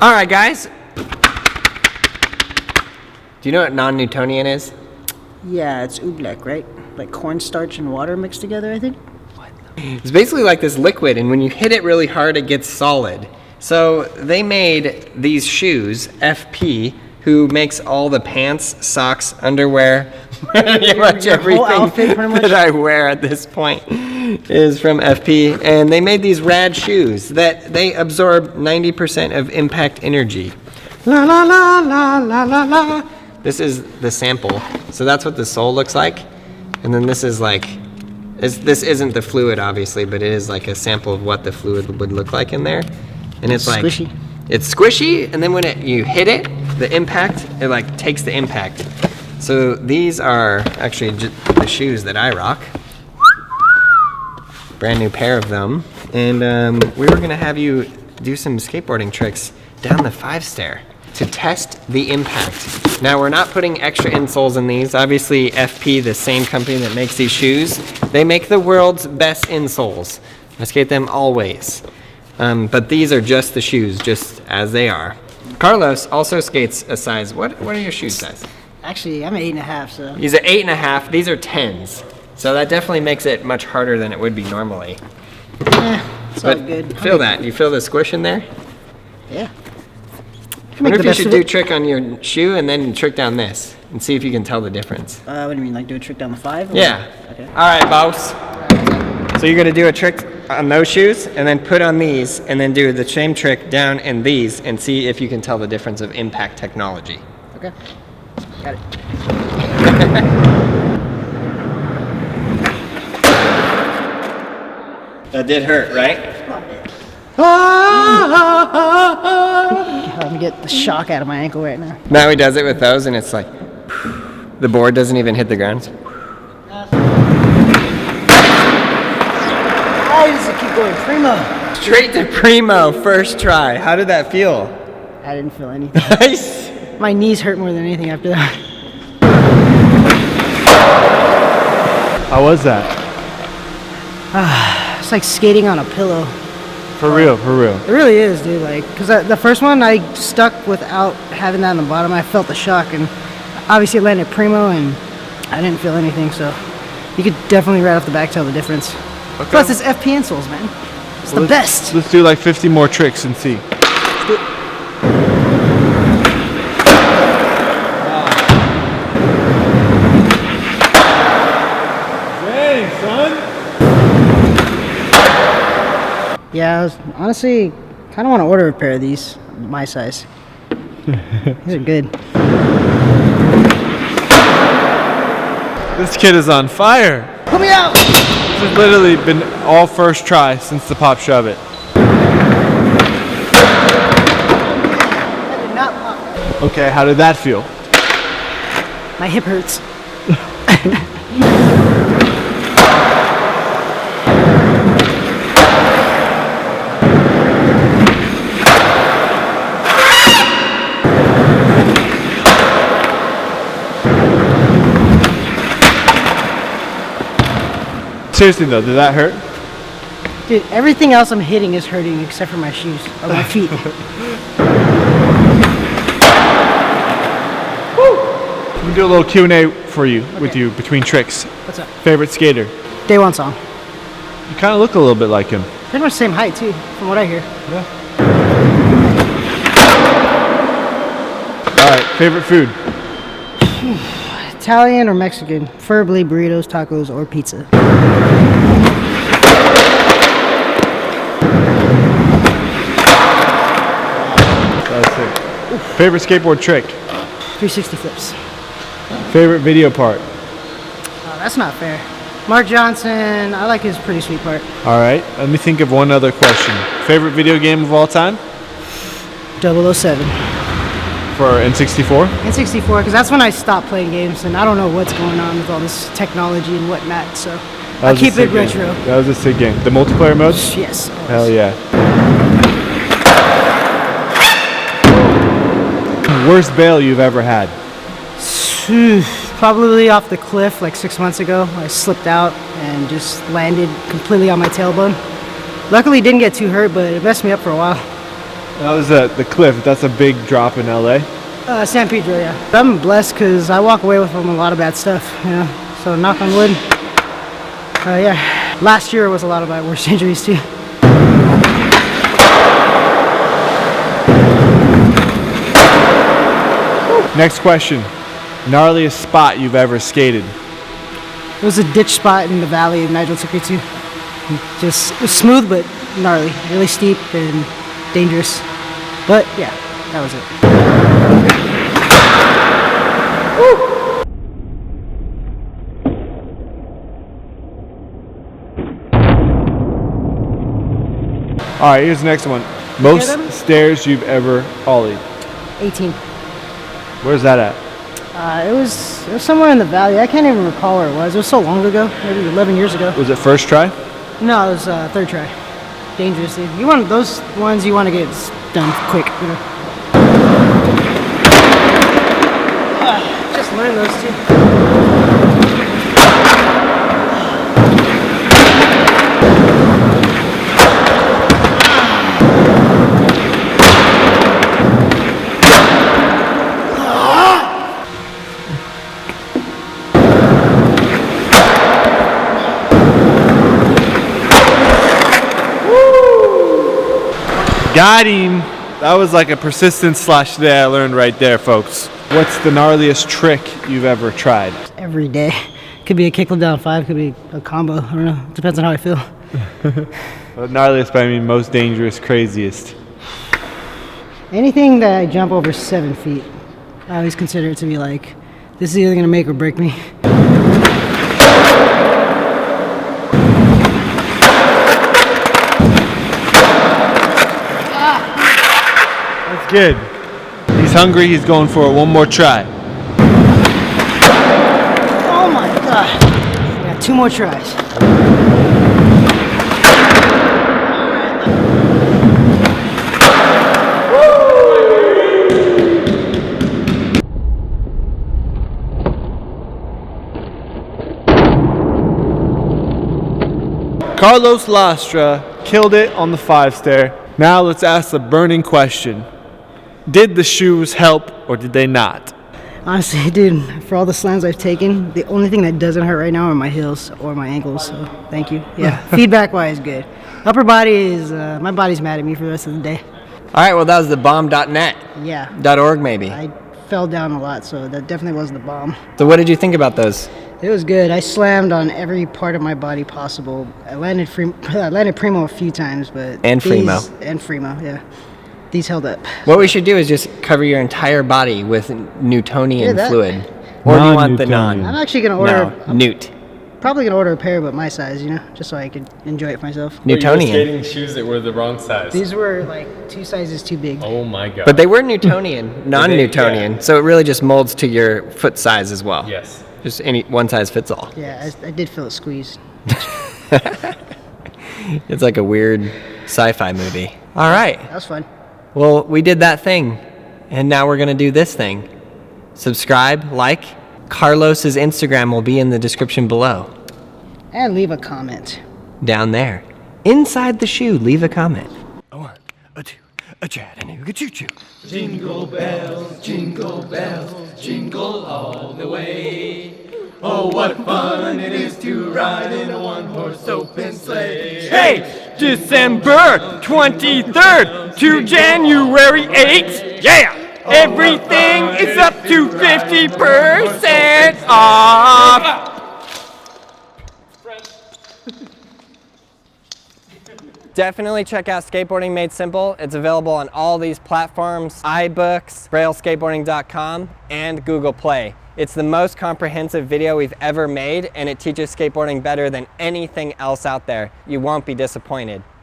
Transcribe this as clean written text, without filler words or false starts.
All right, guys. Do you know what non-Newtonian is? Yeah, it's oobleck, right? Like cornstarch and water mixed together, I think. It's basically like this liquid, and when you hit it really hard, it gets solid. So they made these shoes, FP, who makes all the pants, socks, underwear, pretty much everything outfit, pretty much? that I wear at this point is from FP. And they made these rad shoes that they absorb 90% of impact energy. La la la la la la la. This is the sample. So that's what the sole looks like. And then this is like, this isn't the fluid obviously, but it is like a sample of what the fluid would look like in there. And it's like, squishy. It's squishy, and then when you hit it, the impact, it like takes the impact. So these are actually the shoes that I rock. Brand new pair of them. And we were gonna have you do some skateboarding tricks down the 5-stair to test the impact. Now we're not putting extra insoles in these. Obviously FP, the same company that makes these shoes, they make the world's best insoles. I skate them always. But these are just the shoes, just as they are. Carlos also skates a size, what are your shoe size? Actually, I'm 8.5, so. He's at 8.5, these are 10s. So that definitely makes it much harder than it would be normally. It's all good. Feel that, you feel the squish in there? Yeah. I wonder if you should do a trick on your shoe and then trick down this and see if you can tell the difference. What do you mean, like do a trick down the 5? Yeah. Okay. All right, boss. So you're gonna do a trick on those shoes and then put on these and then do the same trick down in these and see if you can tell the difference of impact technology. Okay. Got it. That did hurt, right? Let me get the shock out of my ankle right now. Now he does it with those and it's like, the board doesn't even hit the ground. Why does it keep going primo? Straight to primo, first try. How did that feel? I didn't feel anything. Nice. My knees hurt more than anything after that. How was that? It's like skating on a pillow. For real, for real. It really is, dude. Like, cause the first one I stuck without having that on the bottom. I felt the shock, and obviously it landed primo, and I didn't feel anything. So you could definitely right off the back tell the difference. Okay. Plus, it's FP insoles, man. It's the best. Let's do like 50 more tricks and see. Let's do it. Dang, son. Yeah, I was honestly kind of want to order a pair of these, my size. These are good. This kid is on fire. Put me out! This has literally been all first try since the pop shove it. That did not pop. Okay, how did that feel? My hip hurts. Seriously though, did that hurt? Dude, everything else I'm hitting is hurting except for my shoes or my feet. Let me do a little Q&A for you, with you, between tricks. What's up? Favorite skater? Day one song. You kind of look a little bit like him. Pretty much the same height too, from what I hear. Yeah. All right, favorite food? Italian or Mexican, preferably burritos, tacos, or pizza. That's it. Favorite skateboard trick? 360 flips. Favorite video part? Oh, that's not fair. Mark Johnson, I like his pretty sweet part. All right, let me think of one other question. Favorite video game of all time? 007. For N64? N64, because that's when I stopped playing games, and I don't know what's going on with all this technology and whatnot, so I keep it retro. That was a sick game. The multiplayer mode? Yes. Hell yeah. Worst bail you've ever had? Probably off the cliff like 6 months ago. I slipped out and just landed completely on my tailbone. Luckily didn't get too hurt, but it messed me up for a while. That was the cliff. That's a big drop in LA. San Pedro, yeah. I'm blessed because I walk away with from a lot of bad stuff, you know. So knock on wood. Yeah. Last year was a lot of my worst injuries too. Next question. Gnarliest spot you've ever skated? It was a ditch spot in the valley Nigel took me to. Just, it was smooth but gnarly, really steep and dangerous. But yeah, that was it. All right, here's the next one. Most stairs you've ever ollied? 18. Where's that at? It was somewhere in the valley. I can't even recall where it was. It was so long ago, maybe 11 years ago. Was it first try? No, it was third try. Dangerous. You want those ones you want to get done quick. You know? Just learn those two. Got him. That was like a persistence slash today I learned right there, folks. What's the gnarliest trick you've ever tried? Every day. Could be a kickflip down 5, could be a combo. I don't know. Depends on how I feel. Well, gnarliest, but I mean most dangerous, craziest. Anything that I jump over 7 feet, I always consider it to be like, this is either going to make or break me. That's good. He's hungry, he's going for one more try. Oh my god. I got 2 more tries. Carlos Lastra killed it on the 5 stair. Now let's ask the burning question. Did the shoes help or did they not? Honestly, dude, for all the slams I've taken, the only thing that doesn't hurt right now are my heels or my ankles, so thank you. Yeah, feedback-wise, good. Upper body is, my body's mad at me for the rest of the day. All right, well, that was the bomb.net. Yeah. .org, maybe. I fell down a lot, so that definitely wasn't the bomb. So what did you think about those? It was good. I slammed on every part of my body possible. I landed primo a few times, but... And Fremo. And Fremo, yeah. These held up. What we should do is just cover your entire body with Newtonian fluid. Or do you want the non? I'm actually going to order... No, Newt. Probably going to order a pair, but my size, you know, just so I could enjoy it for myself. Newtonian. You were skating shoes that were the wrong size. These were like 2 sizes too big. Oh my god. But they were Newtonian, non-Newtonian, so it really just molds to your foot size as well. Yes. Just any one size fits all. Yeah, I did feel it squeezed. It's like a weird sci-fi movie. All right. That was fun. Well, we did that thing, and now we're going to do this thing. Subscribe, like. Carlos's Instagram will be in the description below. And leave a comment. Down there. Inside the shoe, leave a comment. A 1, a 2, a Chattanooga choo-choo. Jingle bells, jingle all the way. Oh, what fun it is to ride in a 1-horse open sleigh. Hey, December 23rd to January 8th. Yeah! Everything is up to 50% off. Definitely check out Skateboarding Made Simple. It's available on all these platforms, iBooks, BrailleSkateboarding.com, and Google Play. It's the most comprehensive video we've ever made, and it teaches skateboarding better than anything else out there. You won't be disappointed.